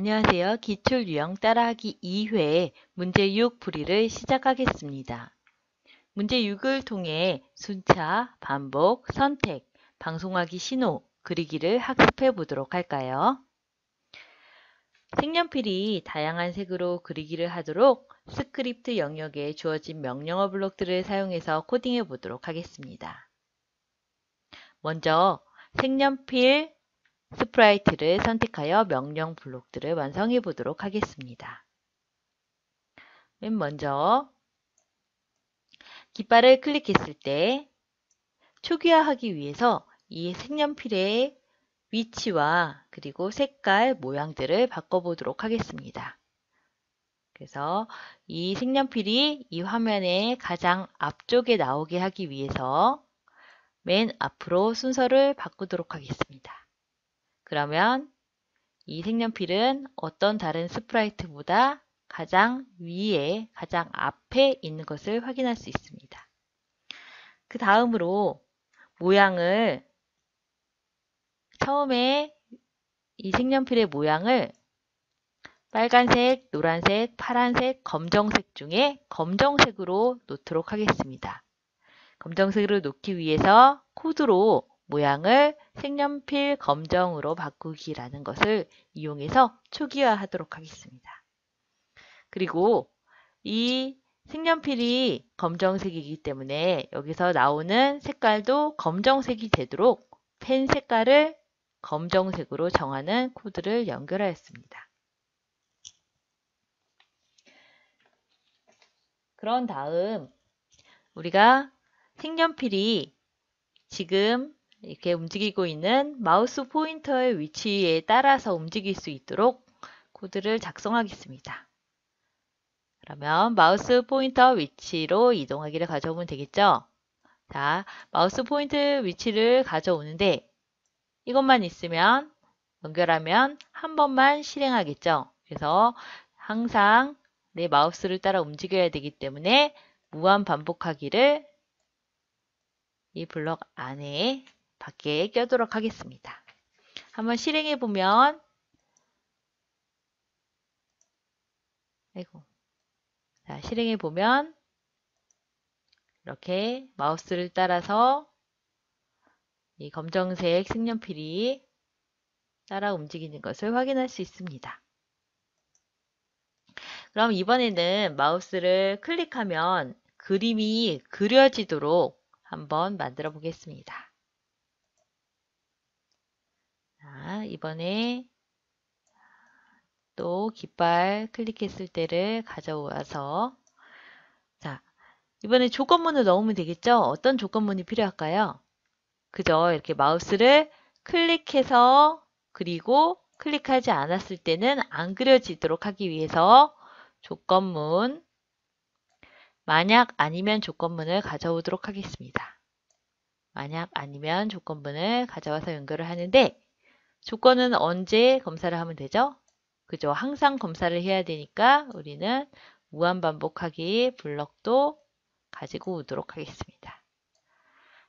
안녕하세요. 기출 유형 따라하기 2회 문제 6 풀이를 시작하겠습니다. 문제 6을 통해 순차, 반복, 선택, 방송하기 신호, 그리기를 학습해 보도록 할까요? 색연필이 다양한 색으로 그리기를 하도록 스크립트 영역에 주어진 명령어 블록들을 사용해서 코딩해 보도록 하겠습니다. 먼저 색연필 스프라이트를 선택하여 명령 블록들을 완성해 보도록 하겠습니다. 맨 먼저 깃발을 클릭했을 때 초기화하기 위해서 이 색연필의 위치와 그리고 색깔, 모양들을 바꿔보도록 하겠습니다. 그래서 이 색연필이 이 화면의 가장 앞쪽에 나오게 하기 위해서 맨 앞으로 순서를 바꾸도록 하겠습니다. 그러면 이 색연필은 어떤 다른 스프라이트보다 가장 위에, 가장 앞에 있는 것을 확인할 수 있습니다. 그 다음으로 모양을 처음에 이 색연필의 모양을 빨간색, 노란색, 파란색, 검정색 중에 검정색으로 놓도록 하겠습니다. 검정색으로 놓기 위해서 코드로 모양을 색연필 검정으로 바꾸기라는 것을 이용해서 초기화하도록 하겠습니다. 그리고 이 색연필이 검정색이기 때문에 여기서 나오는 색깔도 검정색이 되도록 펜 색깔을 검정색으로 정하는 코드를 연결하였습니다. 그런 다음 우리가 색연필이 지금 이렇게 움직이고 있는 마우스 포인터의 위치에 따라서 움직일 수 있도록 코드를 작성하겠습니다. 그러면 마우스 포인터 위치로 이동하기를 가져오면 되겠죠? 자, 마우스 포인트 위치를 가져오는데 이것만 있으면 연결하면 한 번만 실행하겠죠? 그래서 항상 내 마우스를 따라 움직여야 되기 때문에 무한 반복하기를 이 블럭 안에 밖에 껴도록 하겠습니다. 한번 실행해 보면 자, 실행해 보면 이렇게 마우스를 따라서 이 검정색 색연필이 따라 움직이는 것을 확인할 수 있습니다. 그럼 이번에는 마우스를 클릭하면 그림이 그려지도록 한번 만들어 보겠습니다. 자, 이번에 또 깃발 클릭했을 때를 가져와서 자, 이번에 조건문을 넣으면 되겠죠? 어떤 조건문이 필요할까요? 그죠? 이렇게 마우스를 클릭해서 그리고 클릭하지 않았을 때는 안 그려지도록 하기 위해서 조건문, 만약 아니면 조건문을 가져오도록 하겠습니다. 만약 아니면 조건문을 가져와서 연결을 하는데 조건은 언제 검사를 하면 되죠? 그죠? 항상 검사를 해야 되니까 우리는 무한반복하기 블럭도 가지고 오도록 하겠습니다.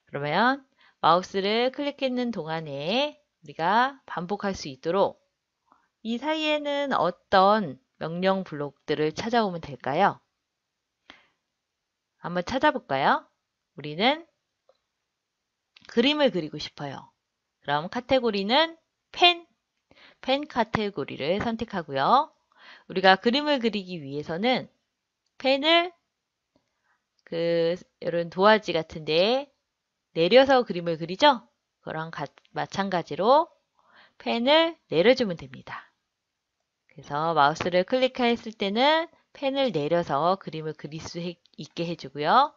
그러면 마우스를 클릭했는 동안에 우리가 반복할 수 있도록 이 사이에는 어떤 명령 블록들을 찾아오면 될까요? 한번 찾아볼까요? 우리는 그림을 그리고 싶어요. 그럼 카테고리는 펜 카테고리를 선택하고요. 우리가 그림을 그리기 위해서는 펜을 이런 도화지 같은데 내려서 그림을 그리죠? 그랑 마찬가지로 펜을 내려주면 됩니다. 그래서 마우스를 클릭했을 때는 펜을 내려서 그림을 그릴 수 있게 해주고요.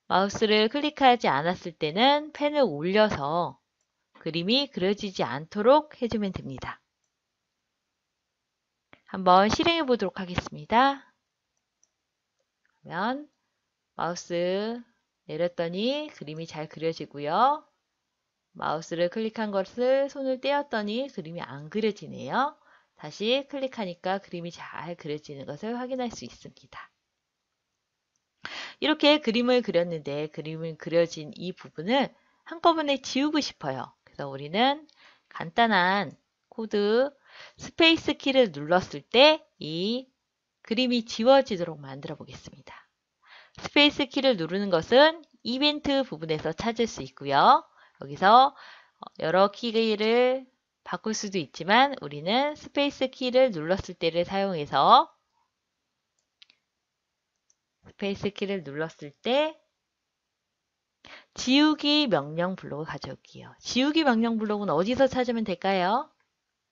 마우스를 클릭하지 않았을 때는 펜을 올려서 그림이 그려지지 않도록 해주면 됩니다. 한번 실행해 보도록 하겠습니다. 그러면 마우스 내렸더니 그림이 잘 그려지고요. 마우스를 클릭한 것을 손을 떼었더니 그림이 안 그려지네요. 다시 클릭하니까 그림이 잘 그려지는 것을 확인할 수 있습니다. 이렇게 그림을 그렸는데 그림을 그려진 이 부분을 한꺼번에 지우고 싶어요. 그래서 우리는 간단한 코드 스페이스 키를 눌렀을 때 이 그림이 지워지도록 만들어 보겠습니다. 스페이스 키를 누르는 것은 이벤트 부분에서 찾을 수 있고요. 여기서 여러 키를 바꿀 수도 있지만 우리는 스페이스 키를 눌렀을 때를 사용해서 스페이스 키를 눌렀을 때 지우기 명령 블록을 가져올게요. 지우기 명령 블록은 어디서 찾으면 될까요?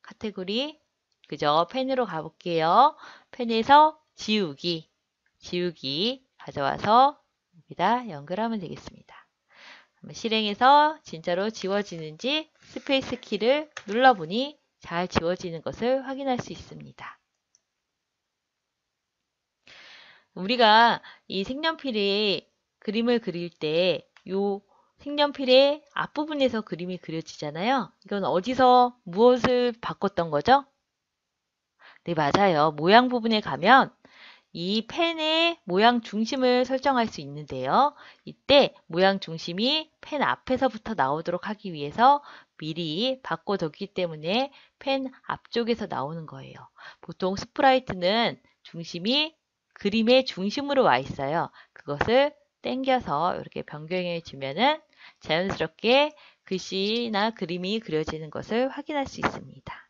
카테고리, 그죠? 펜으로 가볼게요. 펜에서 지우기 가져와서 여기다 연결하면 되겠습니다. 실행해서 진짜로 지워지는지 스페이스 키를 눌러보니 잘 지워지는 것을 확인할 수 있습니다. 우리가 이 색연필에 그림을 그릴 때 이 색연필의 앞부분에서 그림이 그려지잖아요. 이건 어디서 무엇을 바꿨던 거죠? 네, 맞아요. 모양 부분에 가면 이 펜의 모양 중심을 설정할 수 있는데요. 이때 모양 중심이 펜 앞에서부터 나오도록 하기 위해서 미리 바꿔뒀기 때문에 펜 앞쪽에서 나오는 거예요. 보통 스프라이트는 중심이 그림의 중심으로 와 있어요. 그것을 당겨서 이렇게 변경해 주면은 자연스럽게 글씨나 그림이 그려지는 것을 확인할 수 있습니다.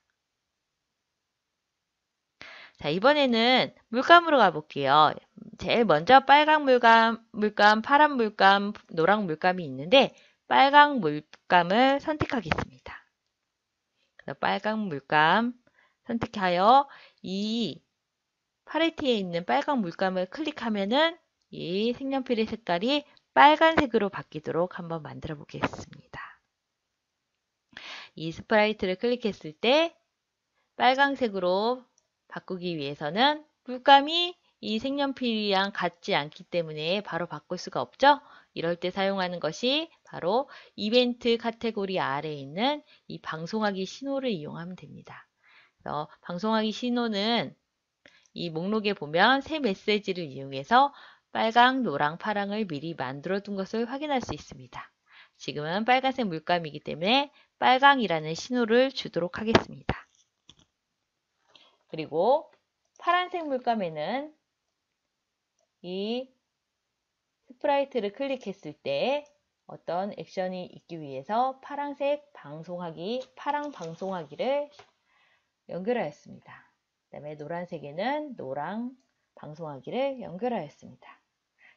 자, 이번에는 물감으로 가볼게요. 제일 먼저 빨강 물감, 파란 물감, 노랑 물감이 있는데 빨강 물감을 선택하겠습니다. 그래서 빨강 물감 선택하여 이 팔레트에 있는 빨강 물감을 클릭하면은 이 색연필의 색깔이 빨간색으로 바뀌도록 한번 만들어 보겠습니다. 이 스프라이트를 클릭했을 때 빨강색으로 바꾸기 위해서는 물감이 이 색연필이랑 같지 않기 때문에 바로 바꿀 수가 없죠. 이럴 때 사용하는 것이 바로 이벤트 카테고리 아래에 있는 이 방송하기 신호를 이용하면 됩니다. 그래서 방송하기 신호는 이 목록에 보면 새 메시지를 이용해서 빨강, 노랑, 파랑을 미리 만들어 둔 것을 확인할 수 있습니다. 지금은 빨간색 물감이기 때문에 빨강이라는 신호를 주도록 하겠습니다. 그리고 파란색 물감에는 이 스프라이트를 클릭했을 때 어떤 액션이 있기 위해서 파란색 방송하기, 파랑 방송하기를 연결하였습니다. 그 다음에 노란색에는 노랑 방송하기를 연결하였습니다.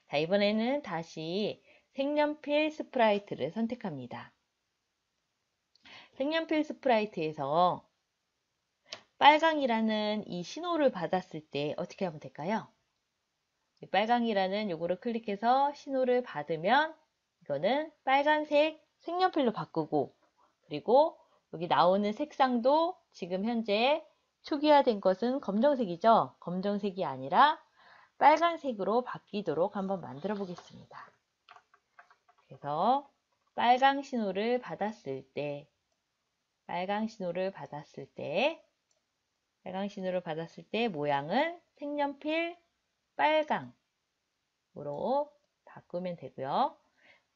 자, 이번에는 다시 색연필 스프라이트를 선택합니다. 색연필 스프라이트에서 빨강이라는 이 신호를 받았을 때 어떻게 하면 될까요? 빨강이라는 요거를 클릭해서 신호를 받으면 이거는 빨간색 색연필로 바꾸고, 그리고 여기 나오는 색상도 지금 현재 초기화된 것은 검정색이죠. 검정색이 아니라 빨간색으로 바뀌도록 한번 만들어 보겠습니다. 그래서 빨강 신호를 받았을 때 모양은 색연필 빨강으로 바꾸면 되고요.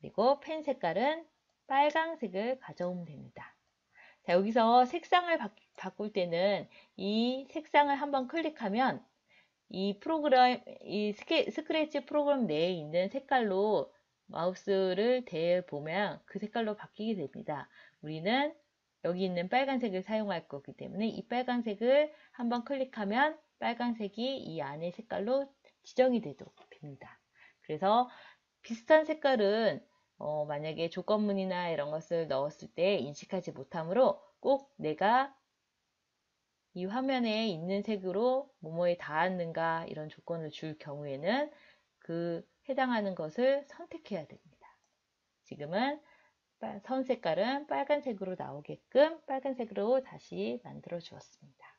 그리고 펜 색깔은 빨강색을 가져오면 됩니다. 자, 여기서 색상을 바꿀 때는 이 색상을 한번 클릭하면 이 스크래치 프로그램 내에 있는 색깔로 마우스를 대보면 그 색깔로 바뀌게 됩니다. 우리는 여기 있는 빨간색을 사용할 거기 때문에 이 빨간색을 한번 클릭하면 빨간색이 이 안의 색깔로 지정이 되도록 됩니다. 그래서 비슷한 색깔은 만약에 조건문이나 이런 것을 넣었을 때 인식하지 못하므로 꼭 내가 이 화면에 있는 색으로 뭐뭐에 닿았는가 이런 조건을 줄 경우에는 그 해당하는 것을 선택해야 됩니다. 지금은 선 색깔은 빨간색으로 나오게끔 빨간색으로 다시 만들어 주었습니다.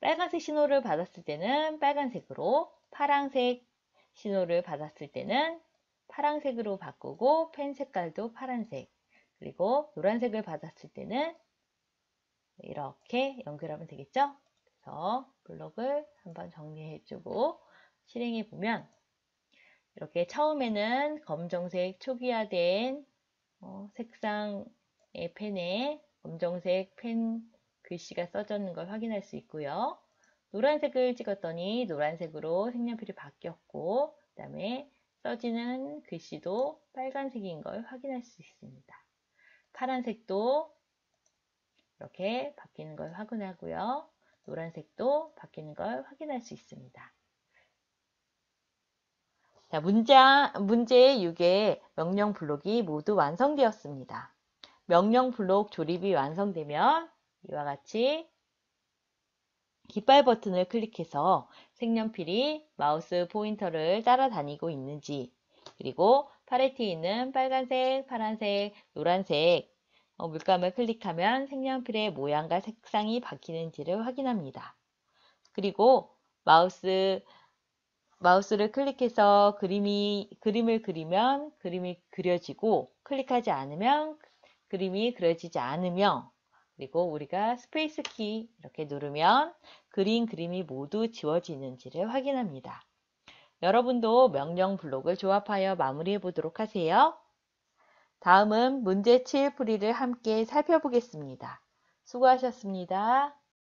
빨간색 신호를 받았을 때는 빨간색으로, 파란색 신호를 받았을 때는 파란색으로 바꾸고 펜 색깔도 파란색, 그리고 노란색을 받았을 때는 이렇게 연결하면 되겠죠? 그래서 블록을 한번 정리해주고 실행해 보면 이렇게 처음에는 검정색 초기화된 색상의 펜에 검정색 펜 글씨가 써졌는 걸 확인할 수 있고요. 노란색을 찍었더니 노란색으로 색연필이 바뀌었고, 그 다음에 써지는 글씨도 빨간색인 걸 확인할 수 있습니다. 파란색도 이렇게 바뀌는 걸 확인하고요. 노란색도 바뀌는 걸 확인할 수 있습니다. 자, 문제 6의 명령 블록이 모두 완성되었습니다. 명령 블록 조립이 완성되면 이와 같이 깃발 버튼을 클릭해서 색연필이 마우스 포인터를 따라다니고 있는지, 그리고 팔레트에 있는 빨간색, 파란색, 노란색 물감을 클릭하면 색연필의 모양과 색상이 바뀌는지를 확인합니다. 그리고 마우스를 클릭해서 그림을 그리면 그림이 그려지고, 클릭하지 않으면 그림이 그려지지 않으며, 그리고 우리가 스페이스 키 이렇게 누르면 그림이 모두 지워지는지를 확인합니다. 여러분도 명령 블록을 조합하여 마무리해 보도록 하세요. 다음은 문제 7 풀이를 함께 살펴보겠습니다. 수고하셨습니다.